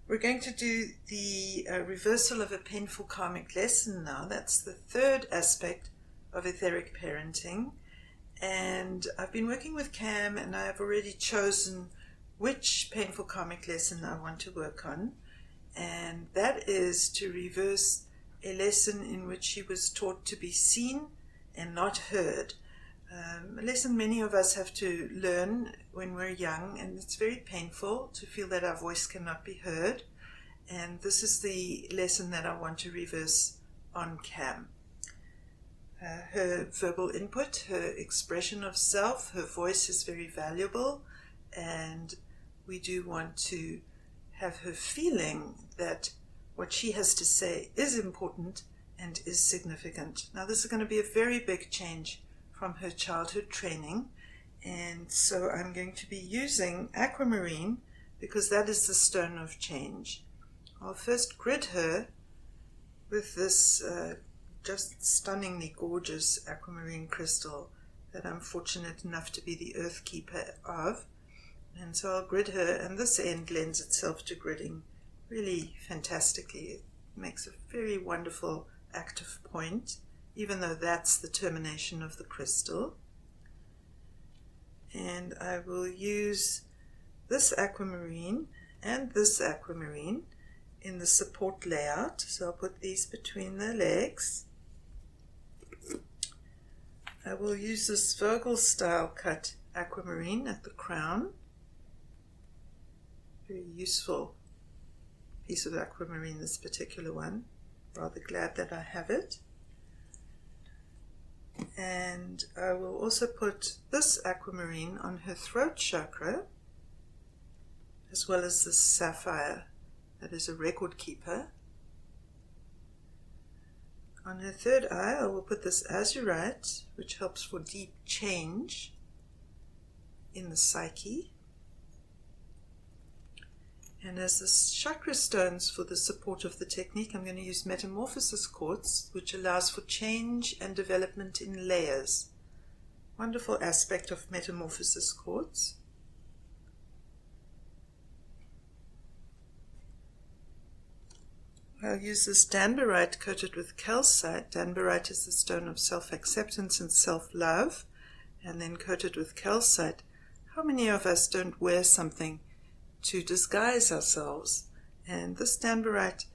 We're going to do the reversal of a painful karmic lesson now. That's the third aspect of etheric parenting. And I've been working with Cam, and I've already chosen which painful karmic lesson I want to work on. And that is to reverse a lesson in which she was taught to be seen and not heard. A lesson many of us have to learn when we're young, and it's very painful to feel that our voice cannot be heard. And this is the lesson that I want to reverse on Cam. Her verbal input, her expression of self, her voice is very valuable, and we do want to have her feeling that what she has to say is important and is significant. Now, this is going to be a very big change from her childhood training, and so I'm going to be using aquamarine because that is the stone of change. I'll first grid her with this just stunningly gorgeous aquamarine crystal that I'm fortunate enough to be the earth keeper of, and so I'll grid her, and this end lends itself to gridding really fantastically. It makes a very wonderful active point, even though that's the termination of the crystal. And I will use this aquamarine and this aquamarine in the support layout. So I'll put these between the legs. I will use this Vogel style cut aquamarine at the crown. Very useful piece of aquamarine, this particular one. Rather glad that I have it. And I will also put this aquamarine on her throat chakra, as well as this sapphire that is a record keeper. On her third eye, I will put this azurite, which helps for deep change in the psyche. And as the chakra stones for the support of the technique, I'm going to use metamorphosis quartz, which allows for change and development in layers. Wonderful aspect of metamorphosis quartz. I'll use this danbarite coated with calcite. Danbarite is the stone of self-acceptance and self-love, and then coated with calcite. How many of us don't wear something to disguise ourselves? And this danbarite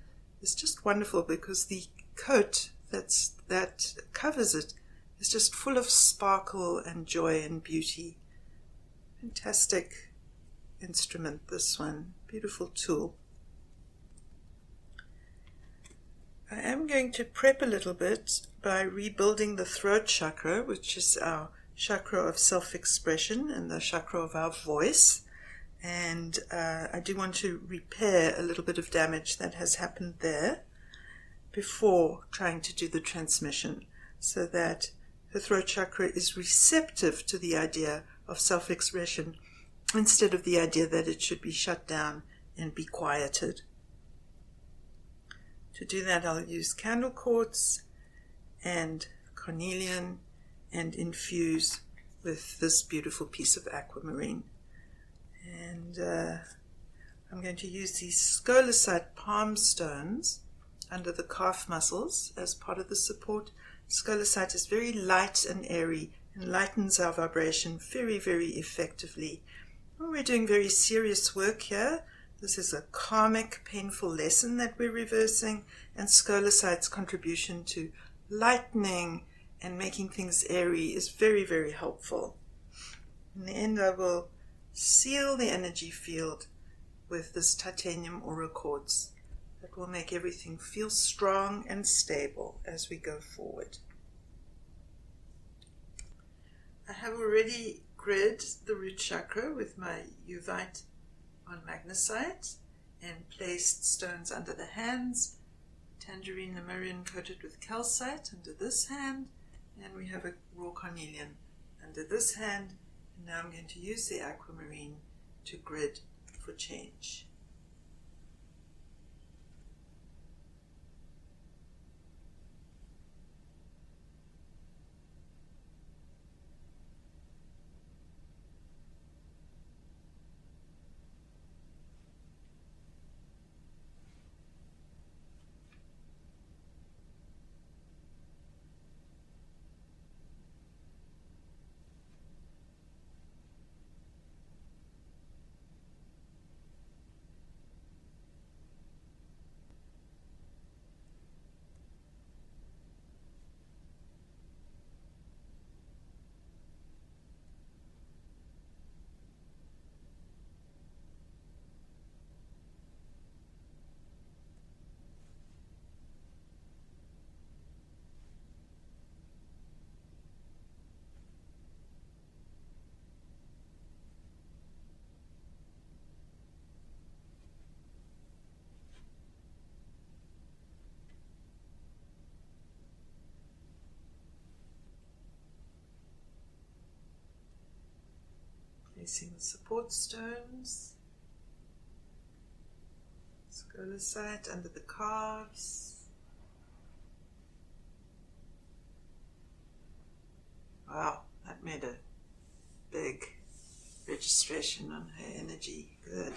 is just wonderful because the coat that covers it is just full of sparkle and joy and beauty. Fantastic instrument, this one. Beautiful tool. I am going to prep a little bit by rebuilding the throat chakra, which is our chakra of self-expression and the chakra of our voice. And I do want to repair a little bit of damage that has happened there before trying to do the transmission, so that the throat chakra is receptive to the idea of self-expression instead of the idea that it should be shut down and be quieted. To do that, I'll use candle quartz and cornelian and infuse with this beautiful piece of aquamarine. And I'm going to use these scolecite palm stones under the calf muscles as part of the support. Scolecite is very light and airy and lightens our vibration very, very effectively. Well, we're doing very serious work here. This is a karmic, painful lesson that we're reversing, and scolecite's contribution to lightening and making things airy is very, very helpful. In the end, I will seal the energy field with this titanium aura quartz that will make everything feel strong and stable as we go forward. I have already grid the root chakra with my uvite on magnesite and placed stones under the hands, tangerine lemurian coated with calcite under this hand, and we have a raw cornelian under this hand. And now I'm going to use the aquamarine to grid for change. Releasing the support stones. Scoliocyte under the calves. Wow, that made a big registration on her energy. Good.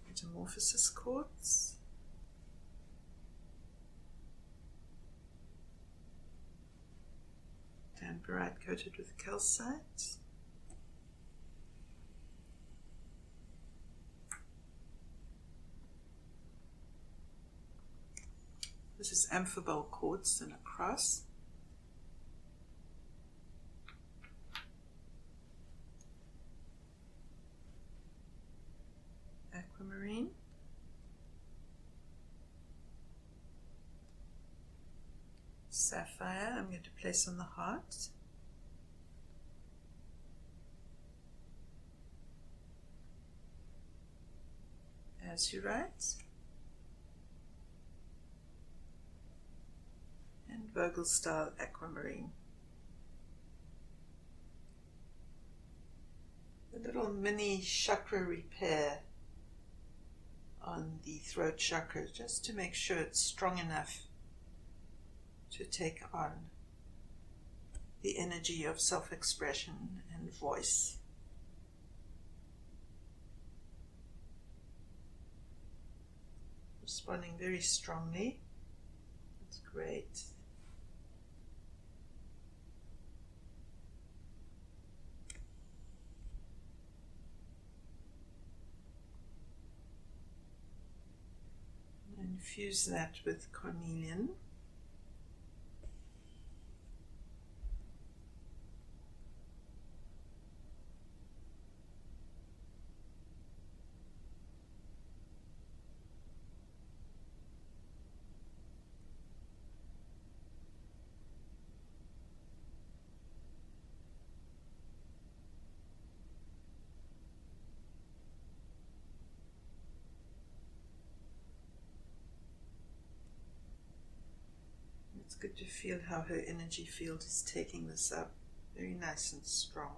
Metamorphosis quartz. Tannerite coated with calcite. This is amphibole quartz in a cross. Aquamarine. Sapphire, I'm going to place on the heart. Azurite. And Vogel style aquamarine. A little mini chakra repair on the throat chakra, just to make sure it's strong enough to take on the energy of self-expression and voice. Responding very strongly. That's great. Infuse that with cornelian. It's good to feel how her energy field is taking this up. Very nice and strong.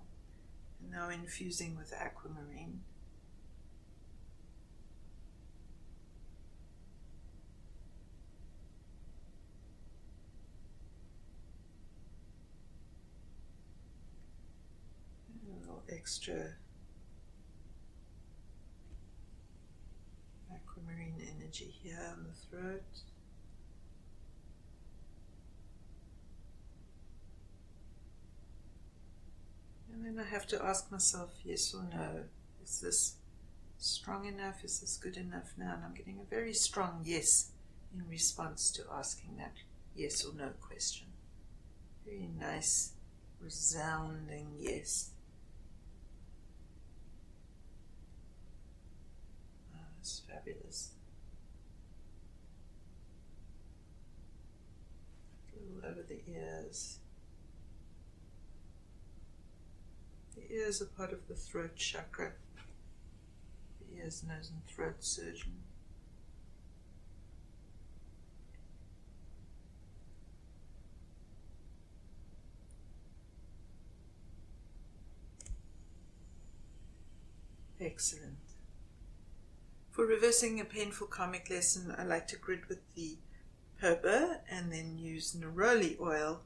And now infusing with aquamarine. And a little extra aquamarine energy here on the throat. And then I have to ask myself, yes or no, is this strong enough? Is this good enough now? And I'm getting a very strong yes in response to asking that yes or no question. Very nice, resounding yes. Oh, that's fabulous. A little over the ears. The ears are part of the throat chakra. The ears, nose and throat surgeon. Excellent. For reversing a painful karmic lesson, I like to grid with the herba and then use neroli oil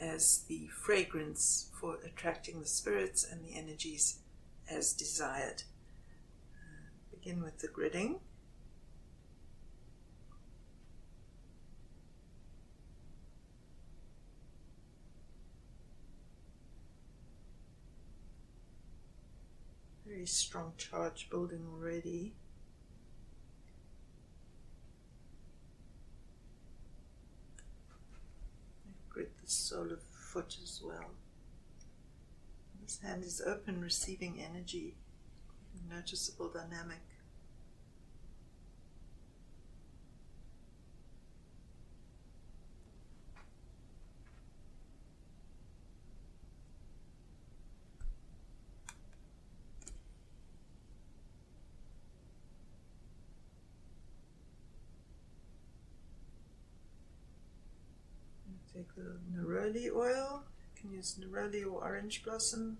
as the fragrance for attracting the spirits and the energies as desired. Begin with the gridding. Very strong charge building already. Grid the sole of the foot as well. This hand is open, receiving energy. Noticeable dynamic. Take the neroli oil. You can use neroli or orange blossom.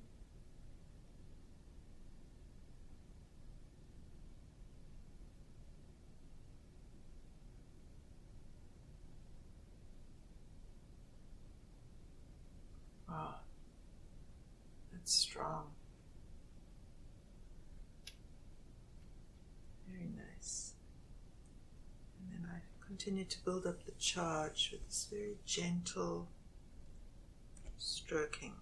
Continue to build up the charge with this very gentle stroking.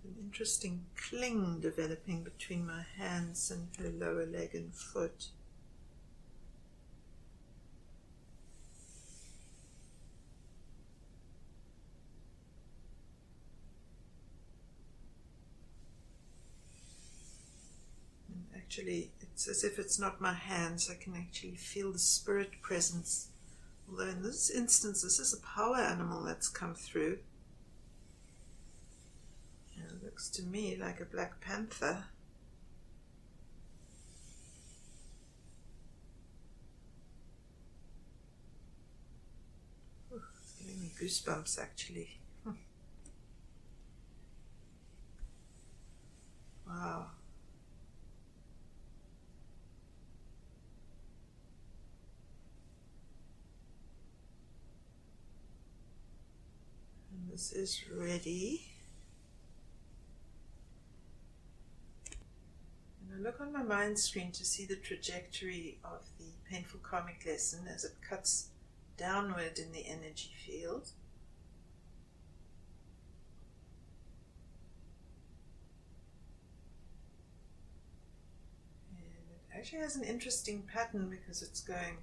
An interesting cling developing between my hands and her lower leg and foot. And actually, it's as if it's not my hands. I can actually feel the spirit presence. Although in this instance, this is a power animal that's come through. It looks to me like a black panther. Ooh, it's giving me goosebumps actually. Wow. And this is ready. I look on my mind screen to see the trajectory of the Painful Karmic Lesson as it cuts downward in the energy field. And it actually has an interesting pattern because it's going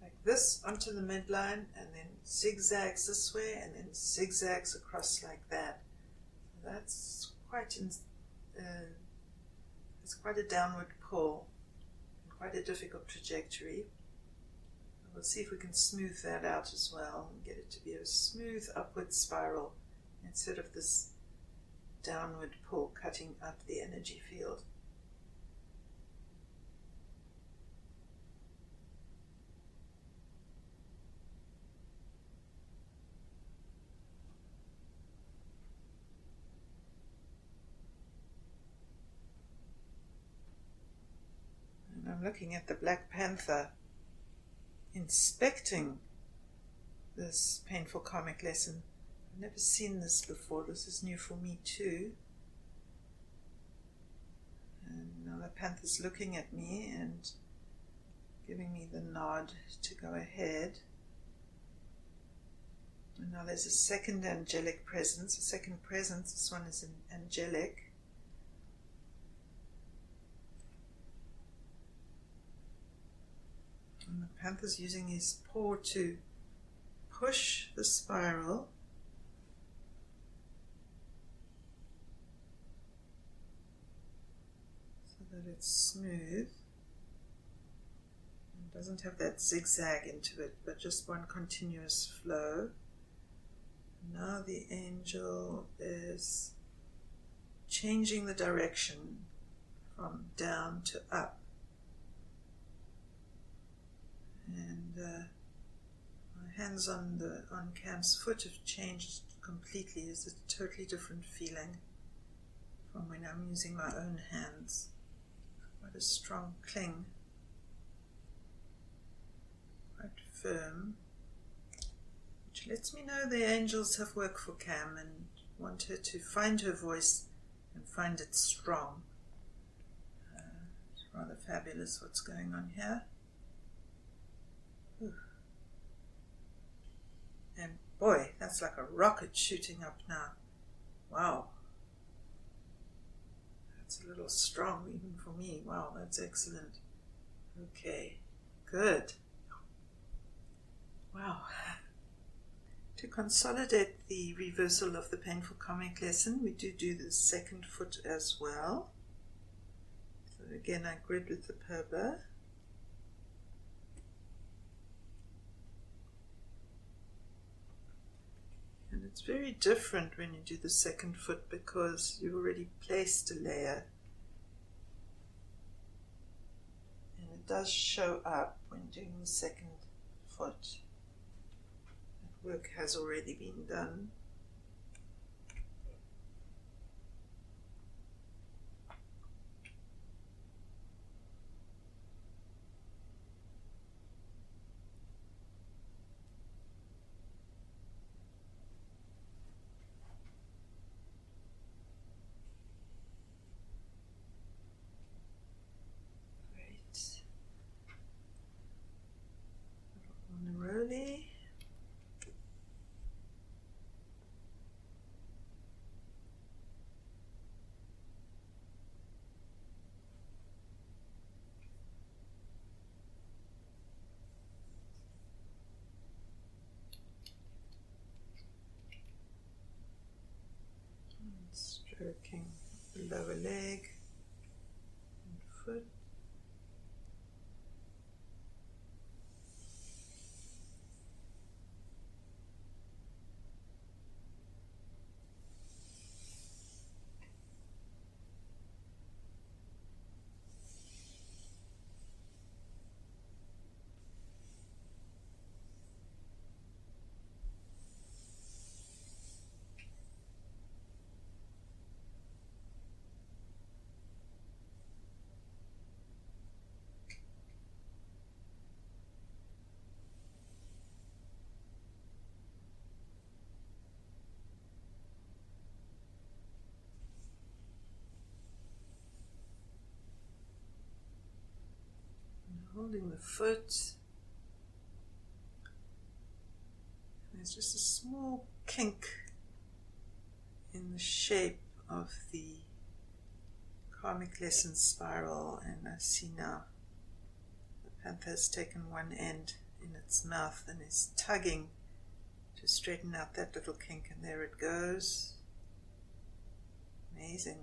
like this onto the midline and then zigzags this way and then zigzags across like that. That's quite it's quite a downward pull and quite a difficult trajectory. We'll see if we can smooth that out as well and get it to be a smooth upward spiral instead of this downward pull cutting up the energy field. I'm looking at the Black Panther inspecting this Painful Karmic Lesson. I've never seen this before. This is new for me too. And now the panther's looking at me and giving me the nod to go ahead. And now there's a second angelic presence. A second presence. This one is an angelic. And the panther's using his paw to push the spiral so that it's smooth and doesn't have that zigzag into it, but just one continuous flow. Now the angel is changing the direction from down to up. And my hands on Cam's foot have changed completely. It's a totally different feeling from when I'm using my own hands. Quite a strong cling, quite firm, which lets me know the angels have worked for Cam and want her to find her voice and find it strong. It's rather fabulous what's going on here. And boy, that's like a rocket shooting up now. Wow. That's a little strong even for me. Wow, that's excellent. Okay, good. Wow. To consolidate the reversal of the Painful Karmic Lesson, we do the second foot as well. So again, I grid with the purba. And it's very different when you do the second foot because you've already placed a layer. And it does show up when doing the second foot. work has already been done. Rolly. Stroking the lower leg and foot. Holding the foot. There's just a small kink in the shape of the karmic lesson spiral, and I see now the panther has taken one end in its mouth and is tugging to straighten out that little kink, and there it goes. Amazing.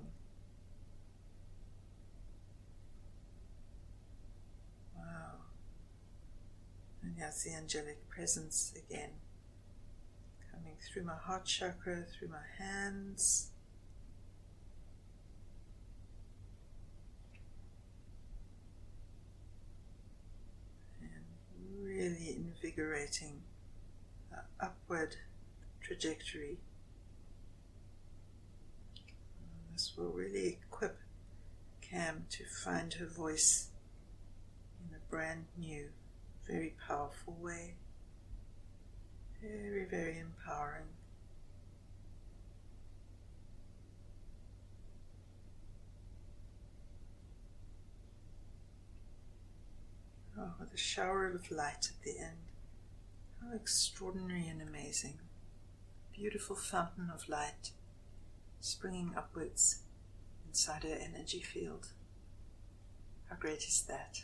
Wow. And here's the angelic presence again, coming through my heart chakra, through my hands. And really invigorating the upward trajectory. And this will really equip Cam to find her voice in a brand new, very powerful way. Very, very empowering. Oh, with a shower of light at the end. How extraordinary and amazing. Beautiful fountain of light springing upwards inside her energy field. How great is that?